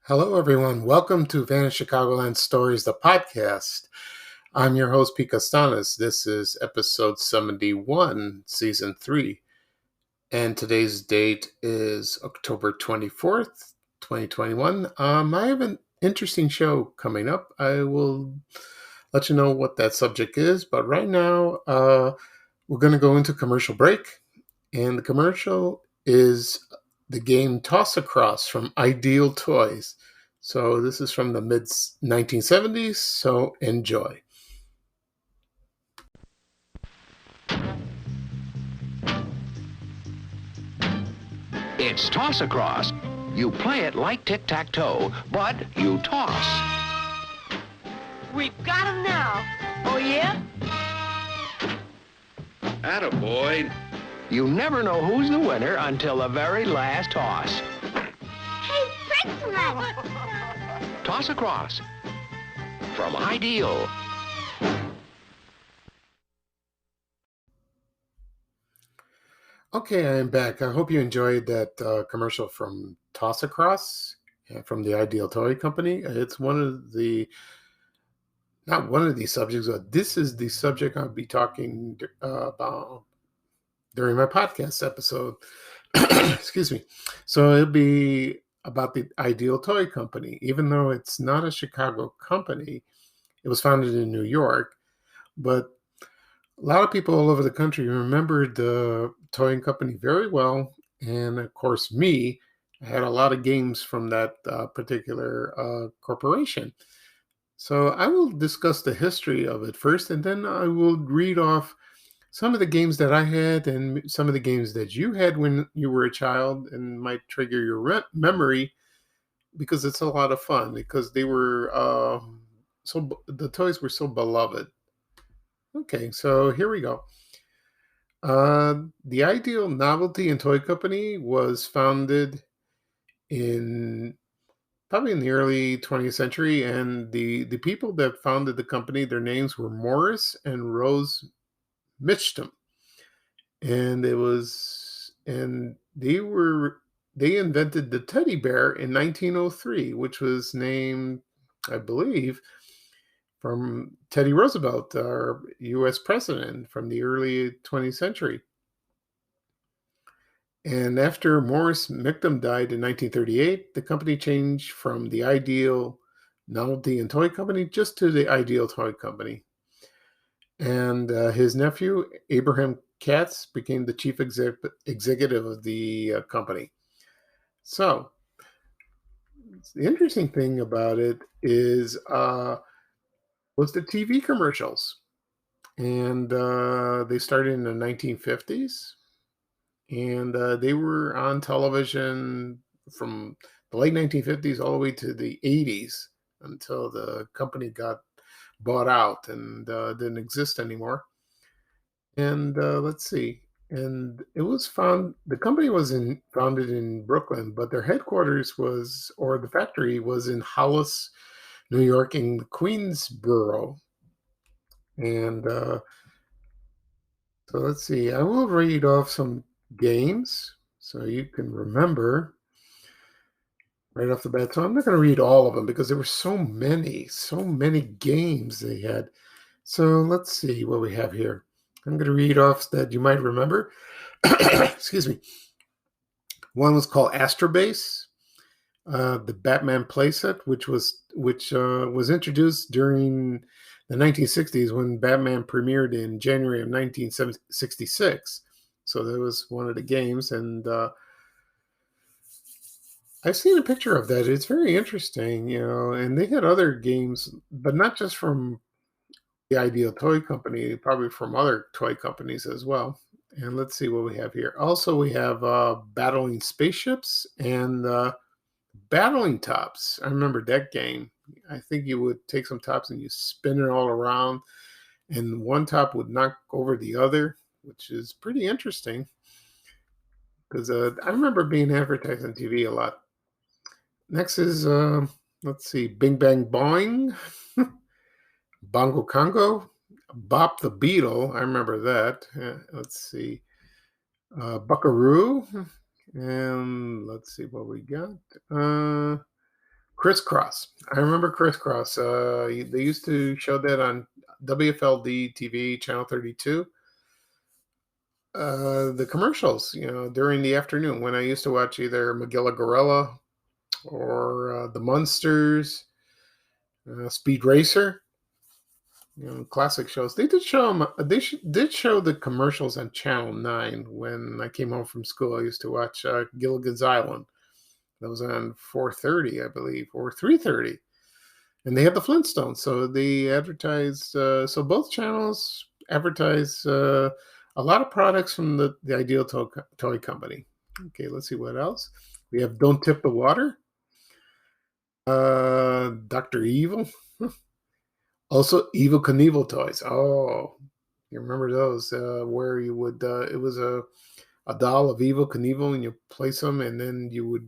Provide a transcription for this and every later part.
Hello, everyone. Welcome to Vanished Chicagoland Stories, the podcast. I'm your host, Pete Costanas. This is episode 71, season 3. And today's date is October 24th, 2021. I have an interesting show coming up. I will let you know what that subject is. But right now, we're going to go into commercial break. And the commercial is the game Toss Across from Ideal Toys. So this is from the mid 1970s, so enjoy. It's Toss Across. You play it like tic-tac-toe, but you toss. We've got him now. Oh, yeah? Attaboy. You never know who's the winner until the very last toss. Hey, Brickman! Toss Across from Ideal. Okay, I am back. I hope you enjoyed that commercial from Toss Across from the Ideal Toy Company. It's not one of these subjects, but this is the subject I'll be talking about during my podcast episode. Excuse me. So it'll be about the Ideal Toy Company. Even though it's not a Chicago company, it was founded in New York, but a lot of people all over the country remembered the toy company very well. And of course, me, I had a lot of games from that particular corporation. So I will discuss the history of it first, and then I will read off some of the games that I had and some of the games that you had when you were a child and might trigger your memory, because it's a lot of fun because they were the toys were so beloved. Okay, so here we go. The Ideal Novelty and Toy Company was founded in probably in the early 20th century, and the people that founded the company, their names were Morris and Rose Mitchum, and they invented the teddy bear in 1903, which was named, I believe, from Teddy Roosevelt, our U.S. president from the early 20th century. And after Morris Mitchum died in 1938, the company changed from the Ideal Novelty and Toy Company just to the Ideal Toy Company. And his nephew, Abraham Katz, became the chief executive of the company. So the interesting thing about it is was the TV commercials. And they started in the 1950s. And they were on television from the late 1950s all the way to the 80s until the company got bought out and didn't exist anymore. And let's see. And it was the company was founded in Brooklyn, but their headquarters or the factory was in Hollis, New York, in Queensboro. And so let's see. I will read off some games so you can remember right off the bat. So I'm not going to read all of them because there were so many games they had. So let's see what we have here. I'm going to read off that you might remember. Excuse me. One was called Astrobase, the Batman playset, which was introduced during the 1960s when Batman premiered in January of 1966. So that was one of the games, and I've seen a picture of that. It's very interesting, and they had other games, but not just from the Ideal Toy Company, probably from other toy companies as well. And let's see what we have here. Also, we have battling spaceships and battling tops. I remember that game. I think you would take some tops and you spin it all around, and one top would knock over the other, which is pretty interesting because I remember being advertised on TV a lot. Next is, let's see, Bing Bang Boing, Bongo Congo, Bop the Beetle. I remember that. Let's see, Buckaroo, and let's see what we got. Crisscross. I remember Crisscross. They used to show that on WFLD TV, Channel 32. The commercials, during the afternoon when I used to watch either Magilla Gorilla or the Munsters, Speed Racer, classic shows. They did show them. Did show the commercials on Channel 9 when I came home from school. I used to watch Gilligan's Island. That was on 4:30, I believe, or 3:30, and they had the Flintstones. So they advertised. So both channels advertise a lot of products from the Ideal Toy Company. Okay, let's see what else. We have Don't Tip the Water. Dr. Evil. Also, Evil Knievel toys. Oh, you remember those? Where you would, it was a doll of Evil Knievel, and you place them, and then you would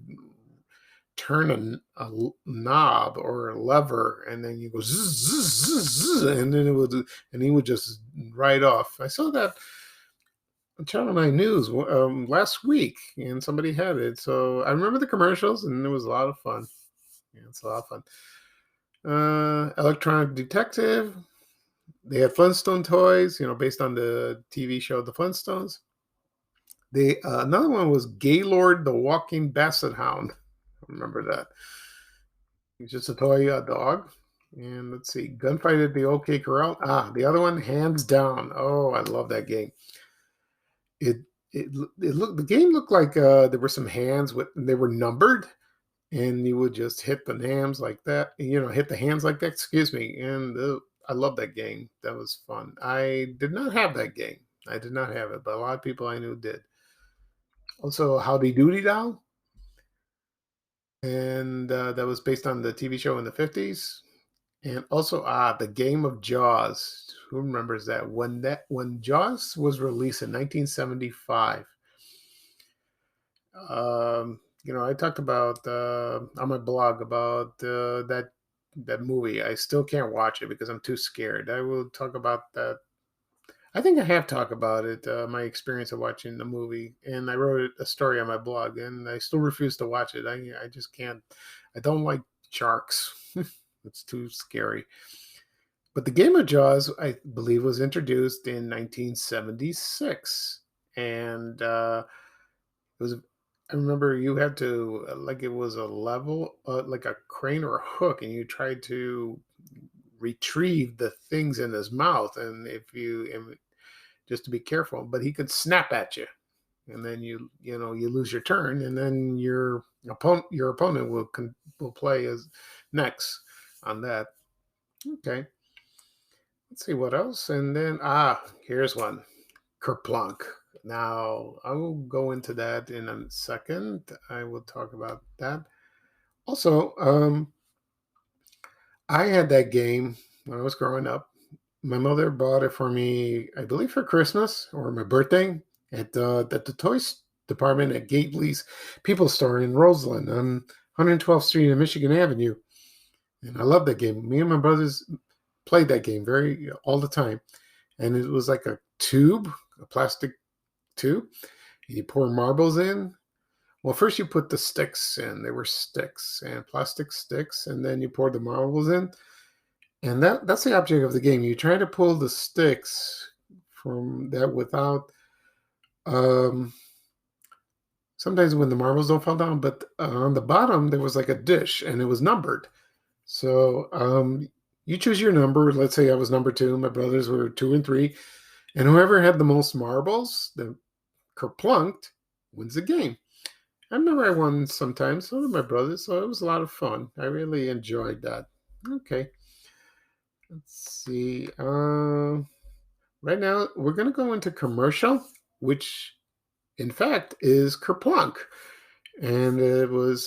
turn a knob or a lever, and then you go zzz, zzz, zzz, zzz, and then and he would just ride off. I saw that on Channel 9 News last week, and somebody had it. So I remember the commercials, and it was a lot of fun. Yeah, it's a lot of fun. Electronic Detective. They had Flintstone toys, based on the TV show The Flintstones. Another one was Gaylord the Walking Basset Hound. I remember that. It's just a toy dog. And let's see, Gunfight at the OK Corral. The other one, Hands Down. Oh, I love that game. The game looked like there were some hands they were numbered. And you would just hit the hands like that, hit the hands like that, excuse me. And I love that game. That was fun. I did not have that game. I did not have it, but a lot of people I knew did. Also, Howdy Doody Doll. And that was based on the TV show in the 50s. And also, the Game of Jaws. Who remembers that? When Jaws was released in 1975, I talked about on my blog about that movie. I still can't watch it because I'm too scared. I will talk about that. I think I have talked about it, my experience of watching the movie, and I wrote a story on my blog, and I still refuse to watch it. I just can't. I don't like sharks. It's too scary. But the Game of Jaws, I believe, was introduced in 1976, and it was. I remember you had to, it was a level, like a crane or a hook, and you tried to retrieve the things in his mouth. And just to be careful, but he could snap at you, and then you lose your turn, and then your opponent will play as next on that. Okay, let's see what else. And then here's one, Kerplunk. Now, I will go into that in a second. I will talk about that. Also, I had that game when I was growing up. My mother bought it for me, I believe, for Christmas or my birthday at the toys department at Gately's People Store in Roseland on 112th Street and Michigan Avenue. And I love that game. Me and my brothers played that game all the time. And it was like a tube, a plastic tube. You pour marbles in. Well, first you put the sticks in. They were sticks and plastic sticks, and then you pour the marbles in. And that's the object of the game. You try to pull the sticks from that without. Sometimes when the marbles don't fall down, but on the bottom there was like a dish, and it was numbered. So you choose your number. Let's say I was number 2. My brothers were 2 and 3. And whoever had the most marbles, the Kerplunked, wins the game. I remember I won sometimes. So did my brothers. So it was a lot of fun. I really enjoyed that. Okay. Let's see. Right now, we're going to go into commercial, which, in fact, is Kerplunk. And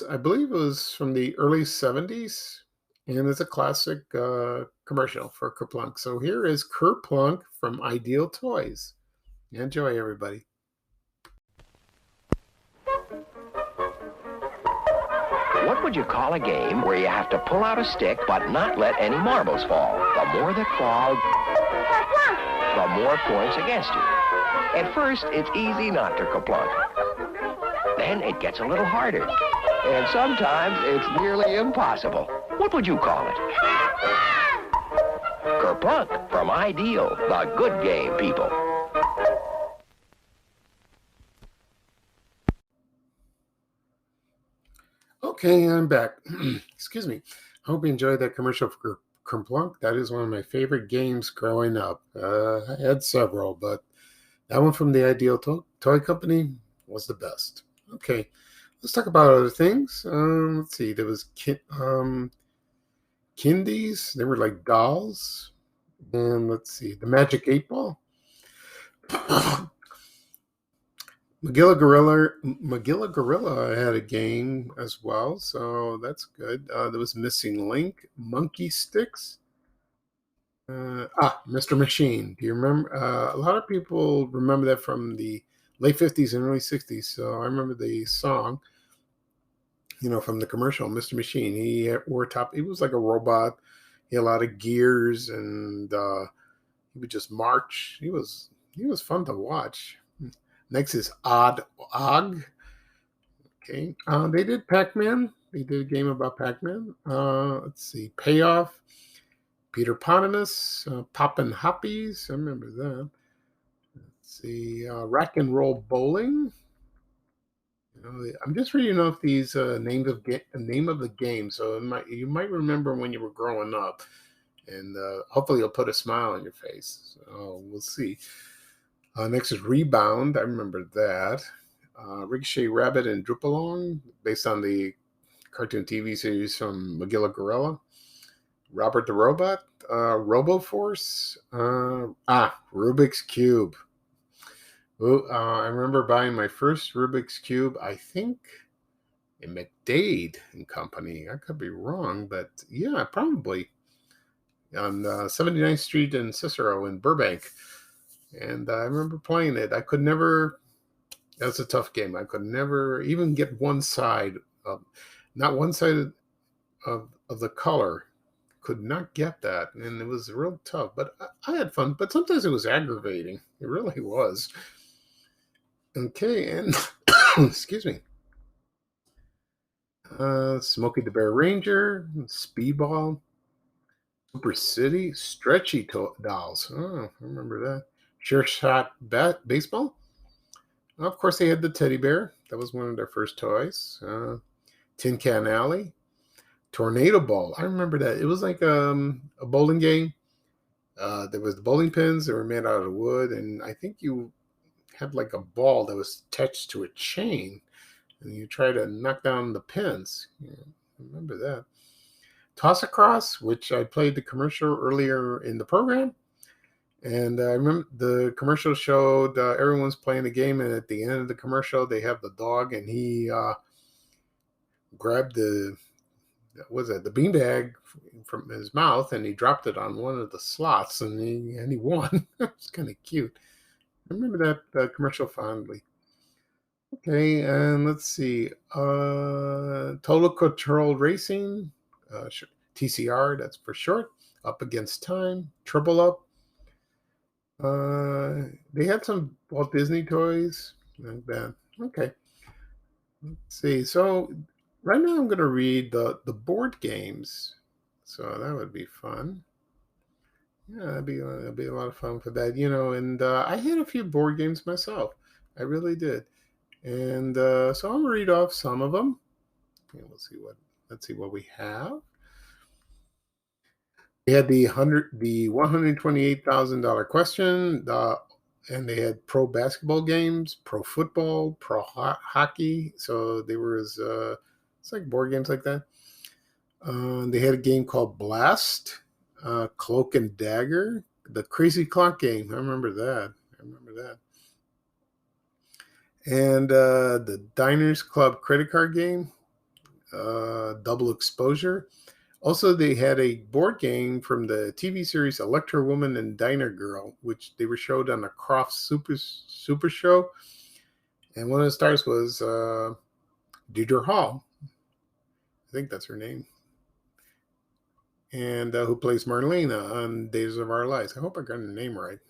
I believe it was from the early 70s. And it's a classic commercial for Kerplunk. So here is Kerplunk from Ideal Toys. Enjoy, everybody. What would you call a game where you have to pull out a stick but not let any marbles fall? The more that fall, the more points against you. At first, it's easy not to Kerplunk. Then it gets a little harder. And sometimes it's nearly impossible. What would you call it? Kerplunk from Ideal, the good game people. Okay, I'm back. Excuse me. Hope you enjoyed that commercial for Kerplunk. That is one of my favorite games growing up. I had several, but that one from the Ideal Toy Company was the best. Okay, let's talk about other things. Let's see. There was Kindies. They were like dolls. And let's see. The Magic 8 Ball. Magilla Gorilla had a game as well, so that's good. There was Missing Link, Monkey Sticks, Mr. Machine. Do you remember? A lot of people remember that from the late 50s and early 60s. So I remember the song, from the commercial, Mr. Machine. Wore top. He was like a robot. He had a lot of gears, and he would just march. He was fun to watch. Next is Odd Og. Okay. They did Pac-Man. They did a game about Pac-Man. Let's see. Payoff. Peter Potamus. Poppin' Hoppies. I remember that. Let's see. Rock and Roll Bowling. I'm just reading off these name of the game, so you might remember when you were growing up, and hopefully you'll put a smile on your face. So we'll see. Next is Rebound. I remember that. Ricochet Rabbit and Droopalong, based on the cartoon TV series from Magilla Gorilla. Robert the Robot. Roboforce. Rubik's Cube. I remember buying my first Rubik's Cube, I think, in McDade and Company. I could be wrong, but yeah, probably on 79th Street in Cicero in Burbank. And I remember playing it. I could never. That's a tough game. I could never even get one side of, not one side of the color. Could not get that, and it was real tough. But I had fun. But sometimes it was aggravating. It really was. Okay, and excuse me. Smokey the Bear Ranger, Speedball, Super City, Stretchy Dolls. Oh, I remember that. Sure Shot Baseball. Of course, they had the teddy bear. That was one of their first toys. Tin Can Alley. Tornado Ball. I remember that. It was like a bowling game. There was the bowling pins that were made out of wood, and I think you had like a ball that was attached to a chain, and you try to knock down the pins. Yeah, I remember that. Toss Across, which I played the commercial earlier in the program. And I remember the commercial showed everyone's playing the game, and at the end of the commercial, they have the dog, and he grabbed the beanbag from his mouth, and he dropped it on one of the slots, and he won. It's kind of cute. I remember that commercial fondly. Okay, and let's see. Total Control Racing, TCR, that's for short. Up Against Time, Triple Up. They had some Walt Disney toys like that. Okay. Let's see. So right now I'm going to read the board games. So that would be fun. Yeah, that'd be a lot of fun for that, And I had a few board games myself. I really did, and so I'm gonna read off some of them. Okay, let's see what we have. They had the $128,000 question, and they had pro basketball games, pro football, pro hockey. So they were it's like board games like that. They had a game called Blast, Cloak and Dagger, the Crazy Clock game. I remember that. And the Diners Club credit card game, Double Exposure. Also, they had a board game from the TV series Electra Woman and Diner Girl, which they were showed on the Croft Super Show. And one of the stars was Deirdre Hall. I think that's her name. And who plays Marlena on Days of Our Lives. I hope I got her name right.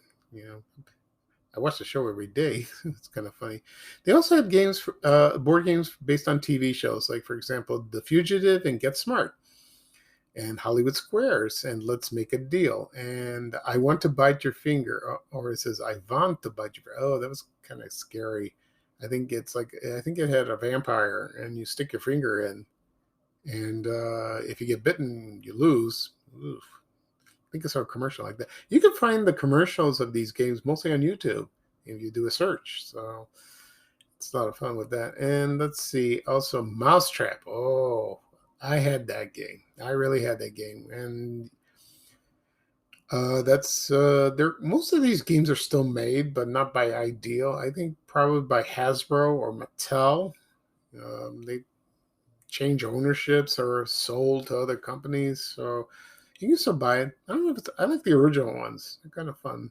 I watch the show every day. It's kind of funny. They also had board games based on TV shows, like for example, The Fugitive and Get Smart, and Hollywood Squares, and Let's Make a Deal, and I Want to Bite Your Finger, or it says I Want to Bite Your Finger. Oh, that was kind of scary. I think it had a vampire, and you stick your finger in, and if you get bitten, you lose. Oof. I think I saw a commercial like that. You can find the commercials of these games mostly on YouTube if you do a search. So it's a lot of fun with that. And let's see, also Mousetrap. Oh, I had that game. I really had that game, and that's there. Most of these games are still made, but not by Ideal. I think probably by Hasbro or Mattel. They change ownerships or sold to other companies, so you can still buy it. I don't know if I like the original ones. They're kind of fun.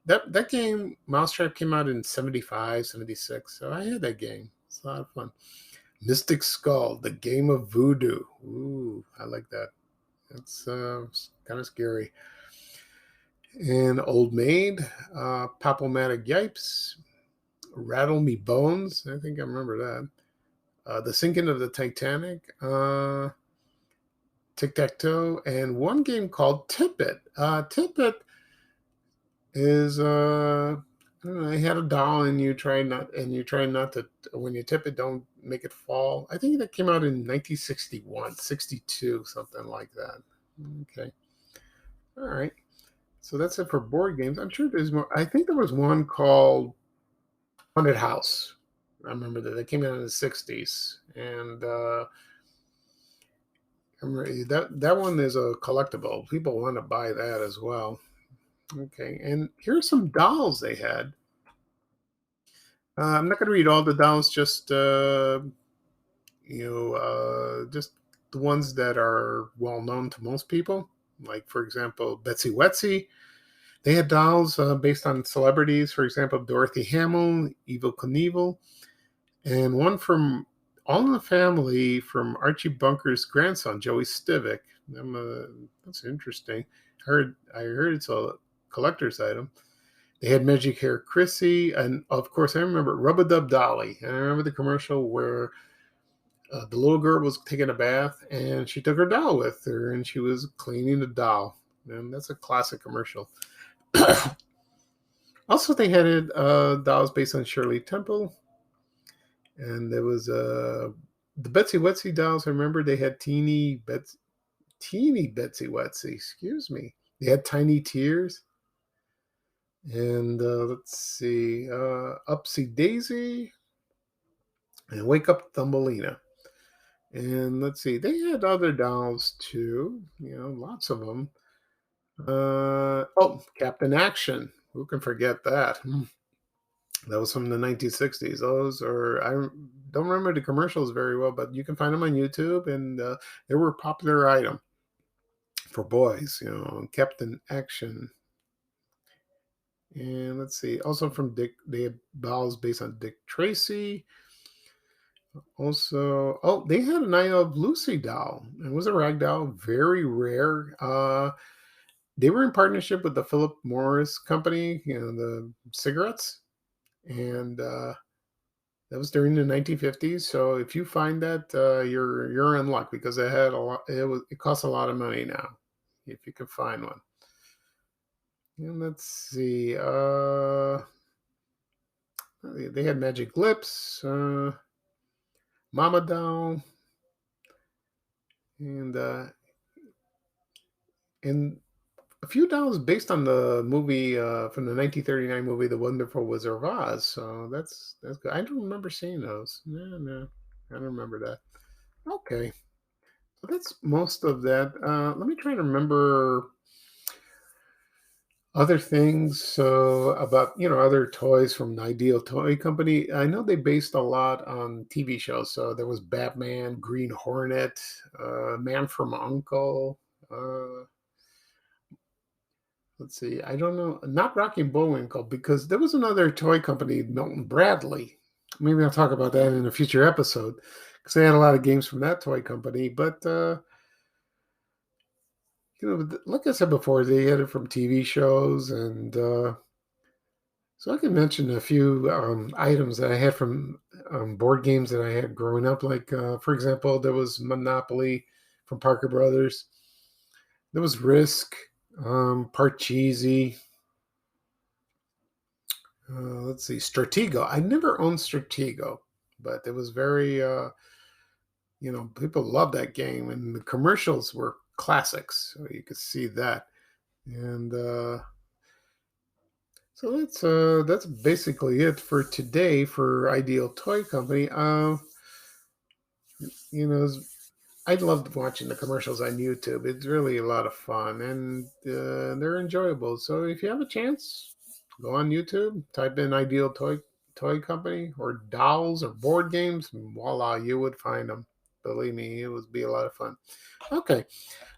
That game, Mousetrap, came out in 75, 76. So I had that game. It's a lot of fun. Mystic Skull, the game of voodoo. Ooh, I like that. That's kind of scary. And Old Maid, Pop-O-Matic Yipes, Rattle Me Bones. I think I remember that. The Sinking of the Titanic, Tic Tac Toe, and one game called Tippet. Tippet is I don't know, they had a doll, and you try not to, when you tip it, don't make it fall. I think that came out in 1961, 62, something like that. Okay. All right. So that's it for board games. I'm sure there's more. I think there was one called Haunted House. I remember that. They came out in the 60s. And I remember that one is a collectible. People want to buy that as well. Okay. And here's some dolls they had. I'm not going to read all the dolls, just just the ones that are well known to most people. Like, for example, Betsy Wetsy. They had dolls based on celebrities. For example, Dorothy Hamill, Evil Knievel, and one from All in the Family from Archie Bunker's grandson, Joey Stivic. That's interesting. I heard it's a collector's item. They had Magic Hair Chrissy, and of course, I remember Rub-a-Dub Dolly. And I remember the commercial where the little girl was taking a bath, and she took her doll with her, and she was cleaning the doll. And that's a classic commercial. Also, they had dolls based on Shirley Temple, and there was the Betsy Wetsy dolls. I remember they had teeny Betsy Wetsy. Excuse me. They had Tiny Tears. And let's see, Upsy Daisy and Wake Up Thumbelina. And let's see, they had other dolls too, lots of them. Captain Action. Who can forget that? That was from the 1960s. I don't remember the commercials very well, but you can find them on YouTube, and they were a popular item for boys, Captain Action. And let's see, also from Dick, they had dolls based on Dick Tracy. Also, they had an I Love Lucy doll. It was a rag doll, very rare. They were in partnership with the Philip Morris Company, the cigarettes, and that was during the 1950s. So if you find that, you're in luck, because it had a lot. It costs a lot of money now, if you can find one. And let's see. They had Magic Lips, Mama Doll, and a few dolls based on the movie from the 1939 movie, The Wonderful Wizard of Oz. So that's good. I don't remember seeing those. No, I don't remember that. Okay, so that's most of that. Let me try to remember other things. So about other toys from the Ideal Toy Company. I know they based a lot on TV shows. So there was Batman, Green Hornet, Man from Uncle. Let's see. I don't know. Not Rocky and Bullwinkle, because there was another toy company, Milton Bradley. Maybe I'll talk about that in a future episode, because they had a lot of games from that toy company. But like I said before, they had it from TV shows, and So I can mention a few items that I had from board games that I had growing up. Like, for example, there was Monopoly from Parker Brothers. There was Risk, Parcheesi. Let's see, Stratego. I never owned Stratego, but it was very, people loved that game, and the commercials were classics. So you could see that. And so that's basically it for today for Ideal Toy Company. You know, I loved watching the commercials on YouTube. It's really a lot of fun, and they're enjoyable. So if you have a chance, go on YouTube, type in Ideal Toy Company or dolls or board games, and voila, you would find them. Believe me, it would be a lot of fun. Okay,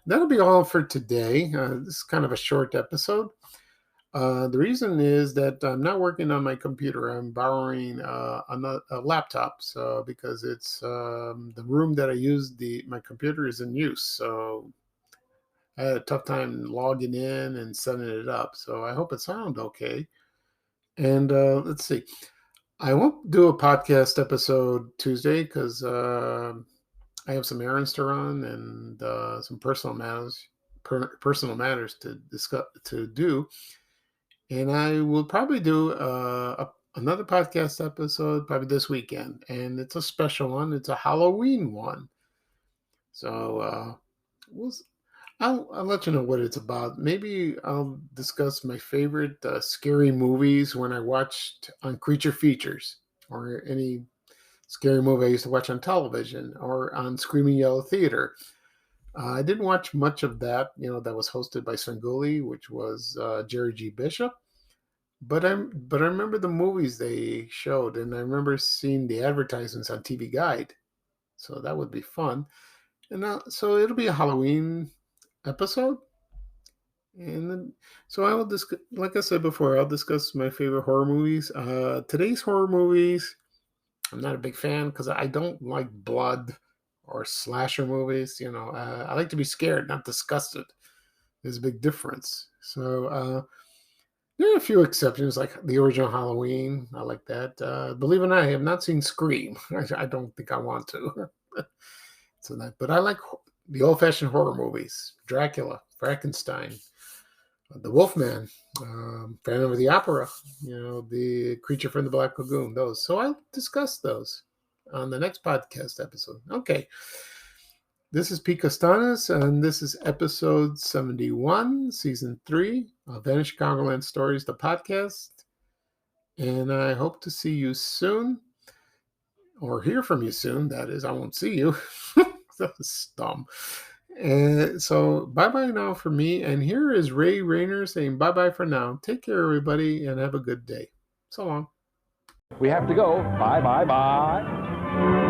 that'll be all for today. This is kind of a short episode. The reason is that I'm not working on my computer. I'm borrowing a laptop, so because it's the room that I use my computer is in use. So I had a tough time logging in and setting it up. So I hope it sounds okay. And let's see. I won't do a podcast episode Tuesday because I have some errands to run and some personal matters to discuss to do. And I will probably do another podcast episode probably this weekend. And it's a special one. It's a Halloween one. So we'll, I'll let you know what it's about. Maybe I'll discuss my favorite scary movies when I watched on Creature Features or any scary movie I used to watch on television or on Screaming Yellow Theater. I didn't watch much of that, that was hosted by Svengoolie, which was Jerry G. Bishop. But I remember the movies they showed, and I remember seeing the advertisements on TV Guide. So that would be fun. And so it'll be a Halloween episode. And then, so I will discuss, like I said before, I'll discuss my favorite horror movies. Today's horror movies, I'm not a big fan because I don't like blood or slasher movies. I like to be scared, not disgusted. There's a big difference. So there are a few exceptions, like the original Halloween. I like that. Believe it or not, I have not seen Scream. I don't think I want to. But I like the old-fashioned horror movies: Dracula, Frankenstein, the Wolfman, Phantom of the Opera. The Creature from the Black Lagoon. Those. So I'll discuss those on the next podcast episode. Okay. This is Pete Costanas, and this is episode 71, season 3 of Vanished Chicagoland Stories, the podcast. And I hope to see you soon, or hear from you soon. That is, I won't see you. That was dumb. And so bye-bye now for me. And here is Ray Rayner saying bye-bye for now. Take care, everybody, and have a good day. So long. We have to go. Bye, bye, bye.